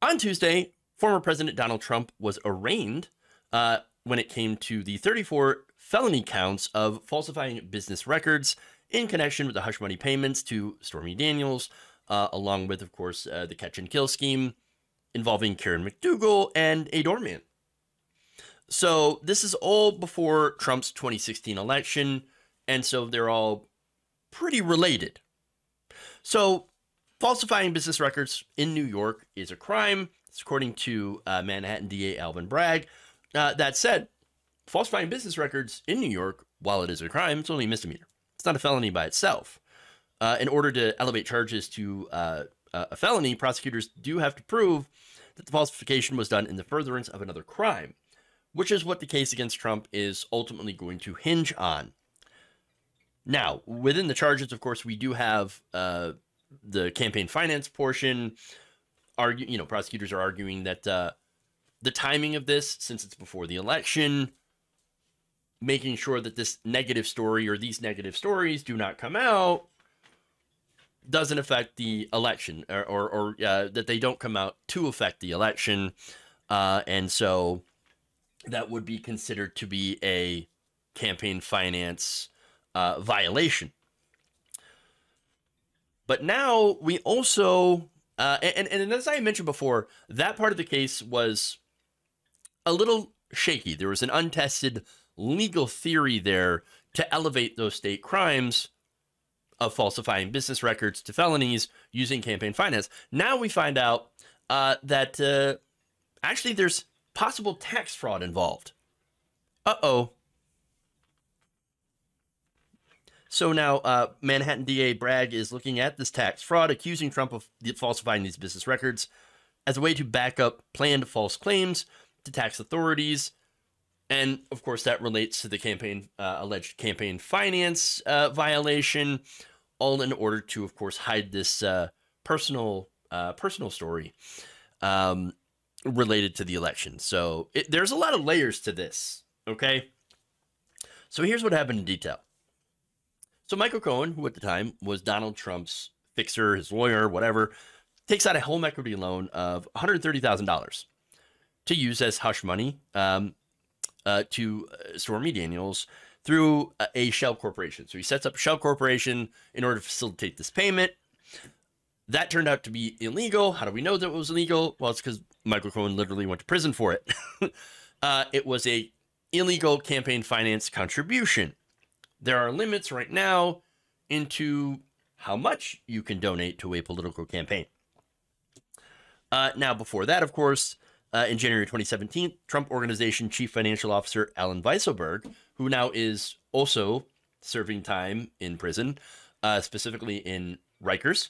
On Tuesday, former President Donald Trump was arraigned when it came to the 34 felony counts of falsifying business records in connection with the hush money payments to Stormy Daniels, along with, of course, the catch and kill scheme involving Karen McDougal and a doorman. So this is all before Trump's 2016 election, and so they're all pretty related. So falsifying business records in New York is a crime. It's according to Manhattan DA Alvin Bragg. That said, falsifying business records in New York, while it is a crime, it's only a misdemeanor. It's not a felony by itself. In order to elevate charges to a felony, prosecutors do have to prove that the falsification was done in the furtherance of another crime, which is what the case against Trump is ultimately going to hinge on. Now, within the charges, of course, we do have the campaign finance portion. Prosecutors are arguing that the timing of this, since it's before the election, making sure that this negative story or these negative stories do not come out, doesn't affect the election, or that they don't come out to affect the election. And so that would be considered to be a campaign finance violation. But now we also, and as I mentioned before, that part of the case was a little shaky. There was an untested legal theory there to elevate those state crimes of falsifying business records to felonies using campaign finance. Now we find out that actually there's possible tax fraud involved. Uh-oh. So now Manhattan DA Bragg is looking at this tax fraud, accusing Trump of falsifying these business records as a way to back up planned false claims to tax authorities. And of course, that relates to the alleged campaign finance violation, all in order to, of course, hide this personal story related to the election. So there's a lot of layers to this. Okay. So here's what happened in detail. So Michael Cohen, who at the time was Donald Trump's fixer, his lawyer, whatever, takes out a home equity loan of $130,000 to use as hush money to Stormy Daniels through a shell corporation. So he sets up a shell corporation in order to facilitate this payment. That turned out to be illegal. How do we know that it was illegal? Well, it's because Michael Cohen literally went to prison for it. It was a illegal campaign finance contribution. There are limits right now into how much you can donate to a political campaign. Now, before that, of course, in January 2017, Trump Organization Chief Financial Officer Alan Weisselberg, who now is also serving time in prison, specifically in Rikers,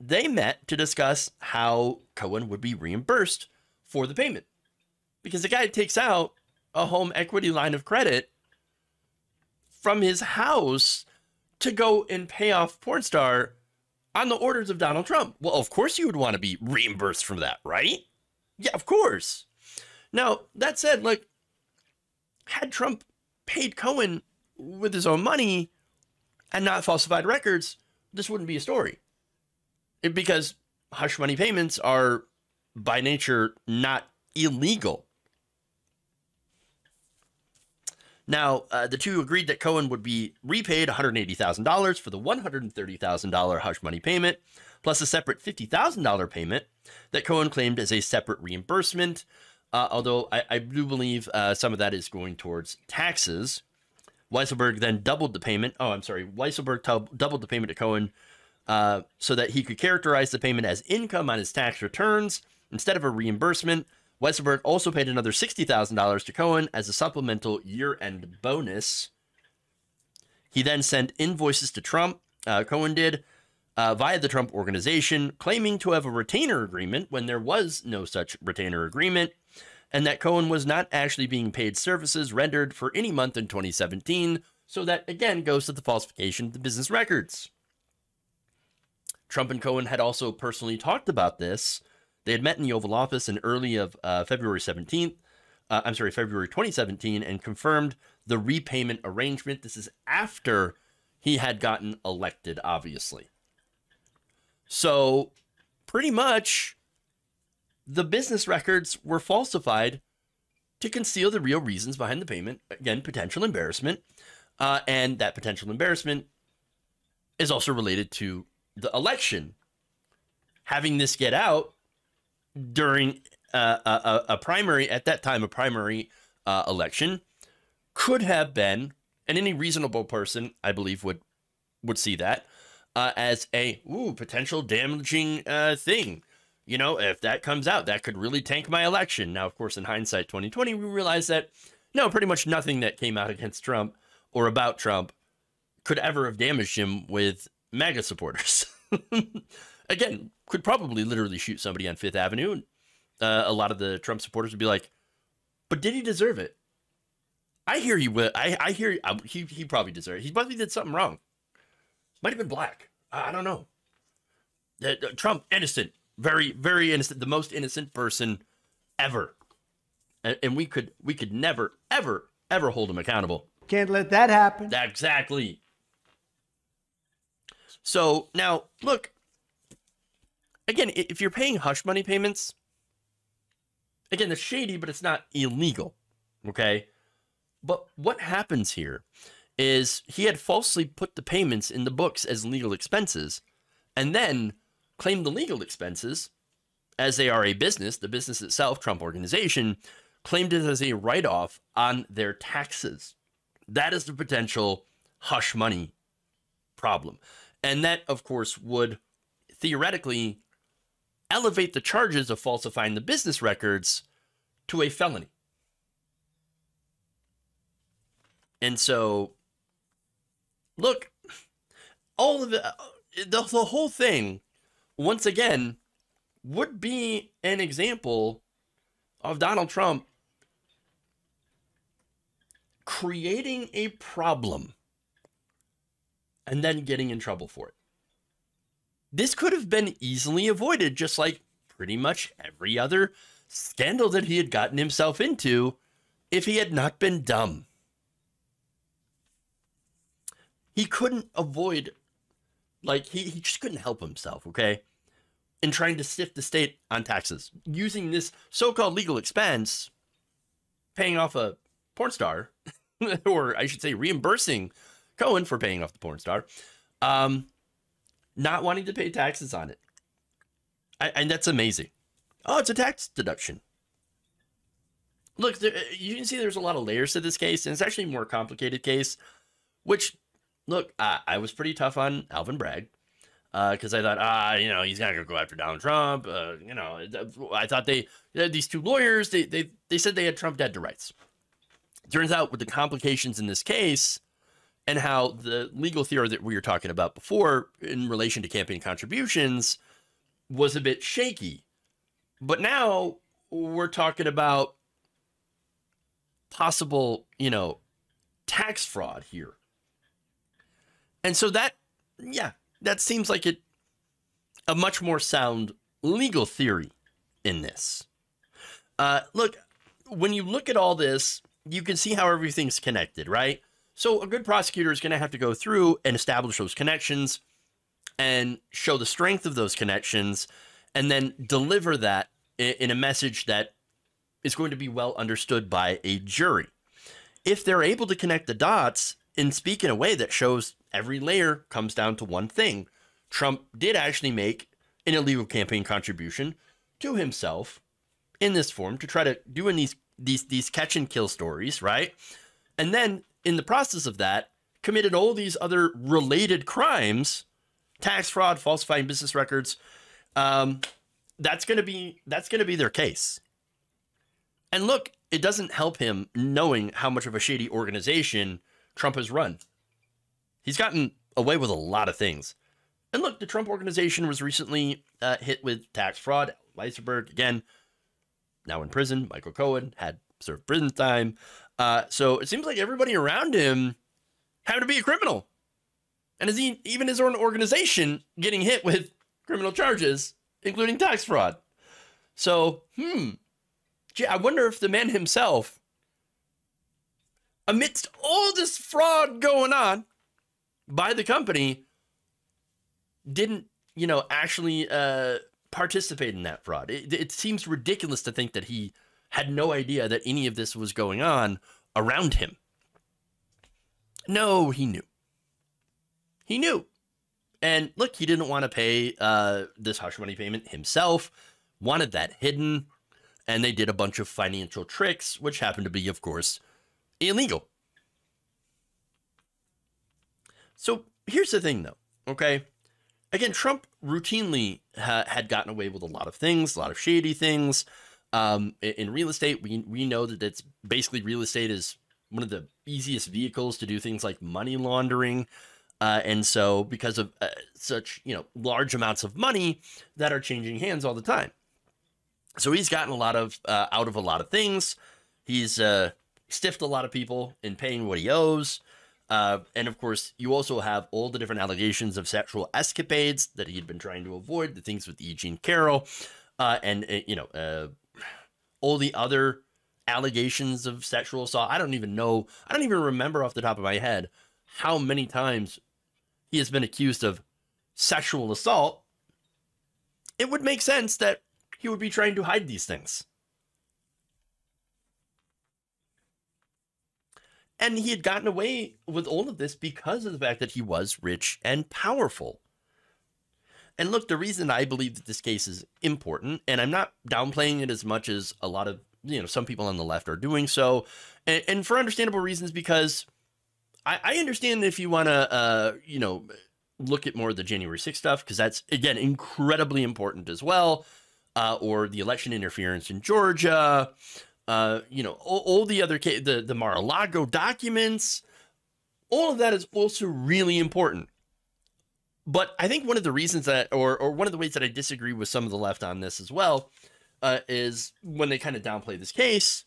they met to discuss how Cohen would be reimbursed for the payment. Because the guy takes out a home equity line of credit from his house to go and pay off porn star on the orders of Donald Trump. Well, of course you would want to be reimbursed from that, right? Yeah, of course. Now, that said, like, had Trump paid Cohen with his own money and not falsified records, this wouldn't be a story. Because hush money payments are, by nature, not illegal. Now, the two agreed that Cohen would be repaid $180,000 for the $130,000 hush money payment, plus a separate $50,000 payment that Cohen claimed as a separate reimbursement, although I do believe some of that is going towards taxes. Weisselberg then doubled the payment. Weisselberg doubled the payment to Cohen so that he could characterize the payment as income on his tax returns instead of a reimbursement. Weisselberg also paid another $60,000 to Cohen as a supplemental year-end bonus. He then sent invoices to Trump, Cohen did, via the Trump Organization, claiming to have a retainer agreement when there was no such retainer agreement, and that Cohen was not actually being paid services rendered for any month in 2017, so that, again, goes to the falsification of the business records. Trump and Cohen had also personally talked about this. They had met in the Oval Office in early of February 2017, and confirmed the repayment arrangement. This is after he had gotten elected, obviously. So pretty much the business records were falsified to conceal the real reasons behind the payment. Again, potential embarrassment. And that potential embarrassment is also related to the election. Having this get out during a primary, at that time, a primary election could have been, and any reasonable person, I believe, would see that as a potential damaging thing. You know, if that comes out, that could really tank my election. Now, of course, in hindsight 2020, we realize that, no, pretty much nothing that came out against Trump or about Trump could ever have damaged him with MAGA supporters. Again, could probably literally shoot somebody on Fifth Avenue. A lot of the Trump supporters would be like, but did he deserve it? I hear he will. I hear he probably deserved it. He probably did something wrong. Might have been black. I don't know. Trump, innocent. Very, very innocent. The most innocent person ever. And we could never, ever, ever hold him accountable. Can't let that happen. Exactly. So now, look. Again, if you're paying hush money payments, again, it's shady, but it's not illegal. Okay? But what happens here is he had falsely put the payments in the books as legal expenses and then claimed the legal expenses as they are a business. The business itself, Trump Organization, claimed it as a write-off on their taxes. That is the potential hush money problem. And that, of course, would theoretically elevate the charges of falsifying the business records to a felony. And so, look, all of the whole thing, once again, would be an example of Donald Trump creating a problem and then getting in trouble for it. This could have been easily avoided, just like pretty much every other scandal that he had gotten himself into, if he had not been dumb. He couldn't avoid, like, he just couldn't help himself, okay? In trying to sift the state on taxes, using this so-called legal expense, paying off a porn star, or I should say reimbursing Cohen for paying off the porn star, not wanting to pay taxes on it. And that's amazing. Oh, it's a tax deduction. Look, you can see there's a lot of layers to this case, and it's actually a more complicated case, which, look, I was pretty tough on Alvin Bragg, because I thought, he's not going to go after Donald Trump. I thought these two lawyers, they said they had Trump dead to rights. Turns out with the complications in this case and how the legal theory that we were talking about before in relation to campaign contributions was a bit shaky. But now we're talking about possible, tax fraud here. And so that seems like a much more sound legal theory in this. Look, when you look at all this, you can see how everything's connected, right? So a good prosecutor is going to have to go through and establish those connections and show the strength of those connections and then deliver that in a message that is going to be well understood by a jury. If they're able to connect the dots and speak in a way that shows every layer comes down to one thing, Trump did actually make an illegal campaign contribution to himself in this form to try to do in these catch and kill stories, right? And then in the process of that, committed all these other related crimes, tax fraud, falsifying business records. That's going to be their case. And look, it doesn't help him knowing how much of a shady organization Trump has run. He's gotten away with a lot of things. And look, the Trump Organization was recently hit with tax fraud. Weisselberg, again, now in prison. Michael Cohen had served prison time. So it seems like everybody around him happened to be a criminal. And even his own organization getting hit with criminal charges, including tax fraud. So, I wonder if the man himself, amidst all this fraud going on by the company, didn't, actually participate in that fraud. It seems ridiculous to think that he had no idea that any of this was going on around him. No, he knew. He knew. And look, he didn't want to pay this hush money payment himself, wanted that hidden, and they did a bunch of financial tricks, which happened to be, of course, illegal. So here's the thing, though, okay? Again, Trump routinely had gotten away with a lot of things, a lot of shady things. In real estate, we know that it's basically real estate is one of the easiest vehicles to do things like money laundering. And so because of such, large amounts of money that are changing hands all the time. So he's gotten a lot of out of a lot of things. He's stiffed a lot of people in paying what he owes. And of course, you also have all the different allegations of sexual escapades that he'd been trying to avoid, the things with E. Jean Carroll, and all the other allegations of sexual assault. I don't even remember off the top of my head how many times he has been accused of sexual assault. It would make sense that he would be trying to hide these things. And he had gotten away with all of this because of the fact that he was rich and powerful. And look, the reason I believe that this case is important, and I'm not downplaying it as much as a lot of, some people on the left are doing so, and for understandable reasons, because I understand if you want to, look at more of the January 6th stuff, because that's, again, incredibly important as well, or the election interference in Georgia, all the other the Mar-a-Lago documents, all of that is also really important. But I think one of the reasons that, or one of the ways that I disagree with some of the left on this as well, is when they kind of downplay this case,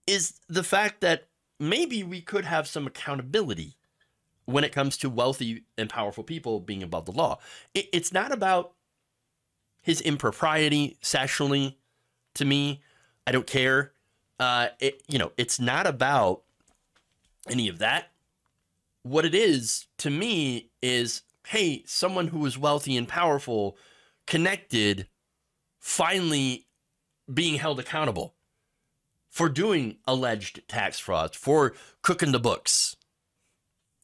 is the fact that maybe we could have some accountability when it comes to wealthy and powerful people being above the law. It's not about his impropriety sexually. To me, I don't care. It's not about any of that. What it is to me is, hey, someone who is wealthy and powerful, connected, finally being held accountable for doing alleged tax fraud, for cooking the books.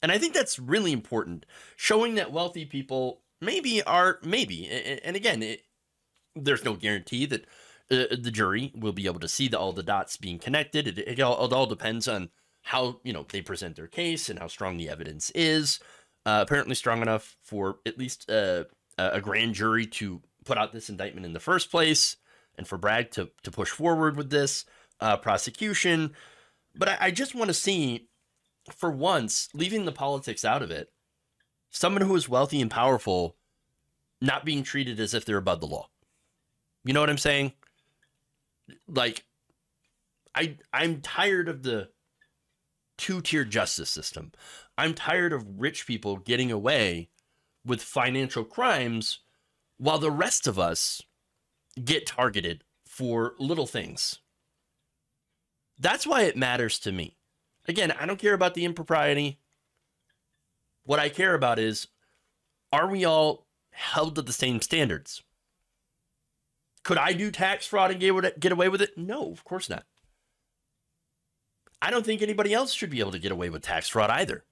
And I think that's really important, showing that wealthy people maybe, and again, there's no guarantee that the jury will be able to see all the dots being connected. It all depends on how, they present their case and how strong the evidence is. Apparently strong enough for at least a grand jury to put out this indictment in the first place, and for Bragg to push forward with this prosecution. But I just want to see, for once, leaving the politics out of it, someone who is wealthy and powerful not being treated as if they're above the law. You know what I'm saying? Like, I'm tired of the two-tier justice system. I'm tired of rich people getting away with financial crimes while the rest of us get targeted for little things. That's why it matters to me. Again, I don't care about the impropriety. What I care about is, are we all held to the same standards? Could I do tax fraud and get away with it? No, of course not. I don't think anybody else should be able to get away with tax fraud either.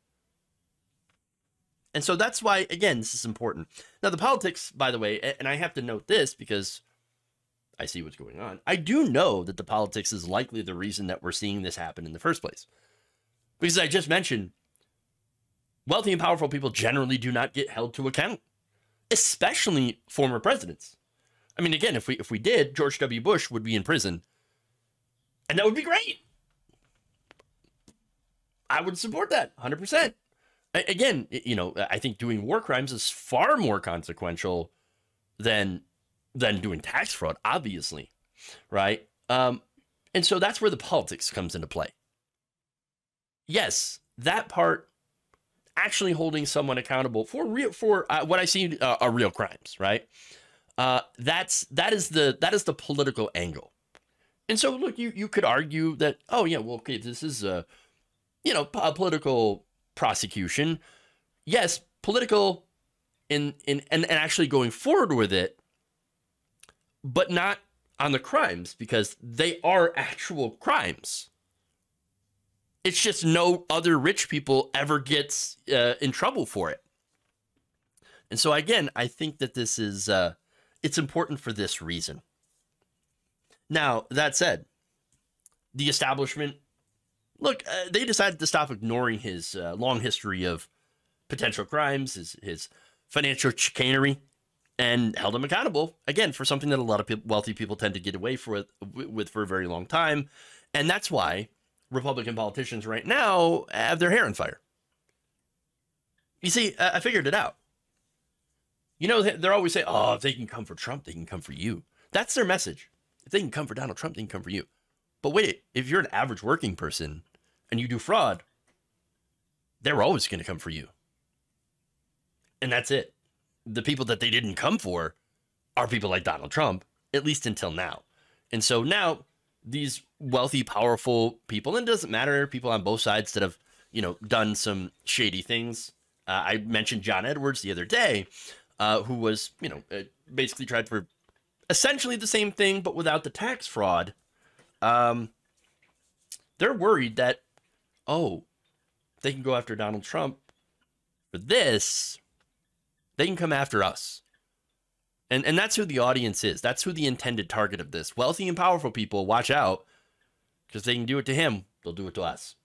And so that's why, again, this is important. Now, the politics, by the way, and I have to note this because I see what's going on. I do know that the politics is likely the reason that we're seeing this happen in the first place. Because I just mentioned, wealthy and powerful people generally do not get held to account, especially former presidents. I mean, again, if we did, George W. Bush would be in prison, and that would be great. I would support that 100%. Again, I think doing war crimes is far more consequential than doing tax fraud, obviously, right? And so that's where the politics comes into play. Yes, that part, actually holding someone accountable for what I see are real crimes, right? That is the political angle. And so, look, you could argue that, oh yeah, well, okay, this is a political prosecution. Yes, political and actually going forward with it, but not on the crimes, because they are actual crimes. It's just no other rich people ever gets in trouble for it. And so again, I think that this is it's important for this reason. Now, that said, the establishment, look, they decided to stop ignoring his long history of potential crimes, his financial chicanery, and held him accountable, again, for something that a lot of wealthy people tend to get away with for a very long time. And that's why Republican politicians right now have their hair on fire. You see, I figured it out. You know, they're always saying, oh, if they can come for Trump, they can come for you. That's their message. If they can come for Donald Trump, they can come for you. But wait, if you're an average working person and you do fraud, they're always going to come for you. And that's it. The people that they didn't come for are people like Donald Trump, at least until now. And so now these wealthy, powerful people, and it doesn't matter, people on both sides that have, done some shady things. I mentioned John Edwards the other day, who was, basically tried for essentially the same thing, but without the tax fraud. They're worried that, they can go after Donald Trump for this, they can come after us. And that's who the audience is. That's who the intended target of this. Wealthy and powerful people, watch out, because they can do it to him, they'll do it to us.